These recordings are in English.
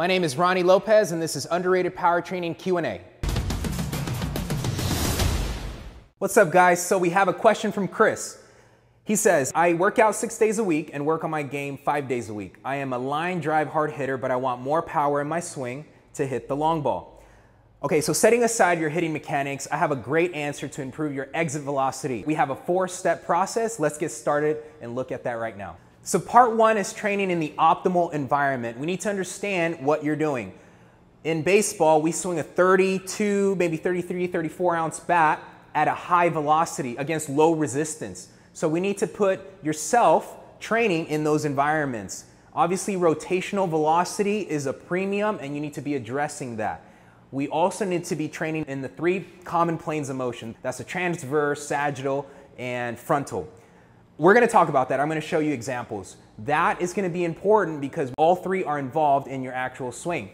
My name is Ronnie Lopez, and this is Underrated Power Training Q&A. What's up, guys? So we have a question from Chris. He says, I work out 6 days a week and work on my game 5 days a week. I am a line drive hard hitter, but I want more power in my swing to hit the long ball. Okay, so setting aside your hitting mechanics, I have a great answer to improve your exit velocity. We have a 4-step process. Let's get started and look at that right now. So part 1 is training in the optimal environment. We need to understand what you're doing. In baseball, we swing a 32, maybe 33, 34 ounce bat at a high velocity against low resistance. So we need to put yourself training in those environments. Obviously, rotational velocity is a premium and you need to be addressing that. We also need to be training in the 3 common planes of motion. That's the transverse, sagittal, and frontal. We're going to talk about that. I'm going to show you examples. That is going to be important because all 3 are involved in your actual swing.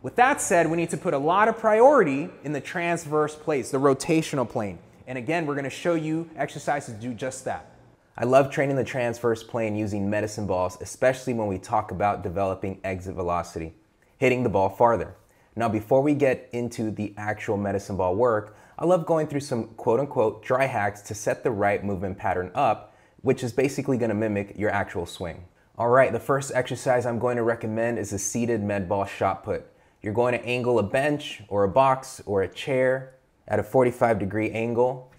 With that said, we need to put a lot of priority in the transverse planes, the rotational plane. And again, we're going to show you exercises to do just that. I love training the transverse plane using medicine balls, especially when we talk about developing exit velocity, hitting the ball farther. Now, before we get into the actual medicine ball work, I love going through some quote-unquote dry hacks to set the right movement pattern up, which is basically going to mimic your actual swing. All right, the first exercise I'm going to recommend is a seated med ball shot put. You're going to angle a bench or a box or a chair at a 45-degree angle.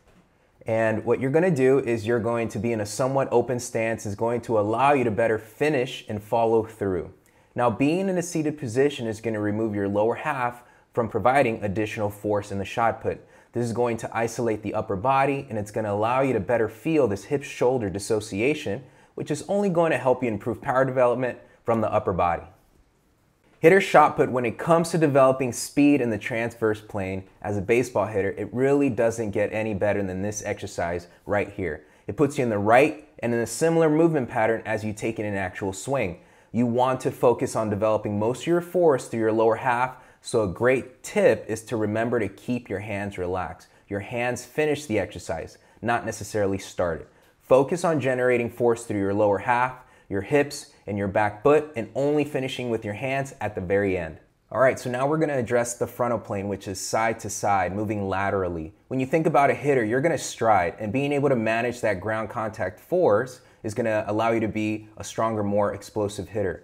And what you're going to do is you're going to be in a somewhat open stance. Is going to allow you to better finish and follow through. Now, being in a seated position is going to remove your lower half from providing additional force in the shot put. This is going to isolate the upper body, and it's going to allow you to better feel this hip-shoulder dissociation, which is only going to help you improve power development from the upper body. Hitter shot put, when it comes to developing speed in the transverse plane as a baseball hitter, it really doesn't get any better than this exercise right here. It puts you in the right and in a similar movement pattern as you take in an actual swing. You want to focus on developing most of your force through your lower half. So a great tip is to remember to keep your hands relaxed. Your hands finish the exercise, not necessarily start it. Focus on generating force through your lower half, your hips, and your back foot, and only finishing with your hands at the very end. All right, so now we're going to address the frontal plane, which is side to side, moving laterally. When you think about a hitter, you're going to stride, and being able to manage that ground contact force is going to allow you to be a stronger, more explosive hitter.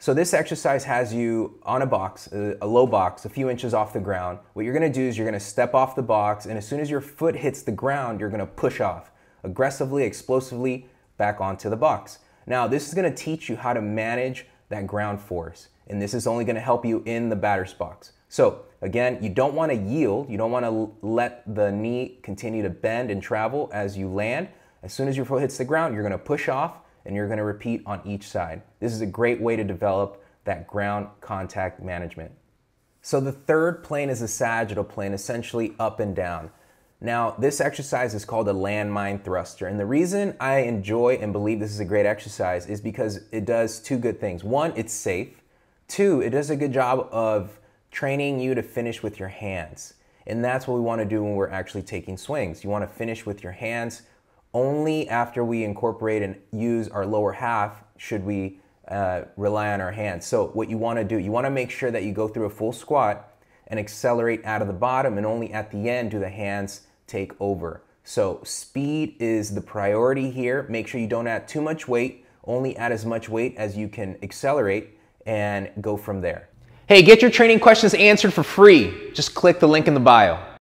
So this exercise has you on a box, a low box, a few inches off the ground. What you're going to do is you're going to step off the box, and as soon as your foot hits the ground, you're going to push off aggressively, explosively back onto the box. Now, this is going to teach you how to manage that ground force, and this is only going to help you in the batter's box. So again, you don't want to yield. You don't want to let the knee continue to bend and travel as you land. As soon as your foot hits the ground, you're going to push off, and you're going to repeat on each side. This is a great way to develop that ground contact management. So the third plane is the sagittal plane, essentially up and down. Now, this exercise is called a landmine thruster, and the reason I enjoy and believe this is a great exercise is because it does 2 good things. 1, it's safe. 2, it does a good job of training you to finish with your hands, and that's what we want to do when we're actually taking swings. You want to finish with your hands. Only after we incorporate and use our lower half should we rely on our hands. So what you want to do, you want to make sure that you go through a full squat and accelerate out of the bottom, and only at the end do the hands take over. So speed is the priority here. Make sure you don't add too much weight, only add as much weight as you can accelerate, and go from there. Hey, get your training questions answered for free. Just click the link in the bio.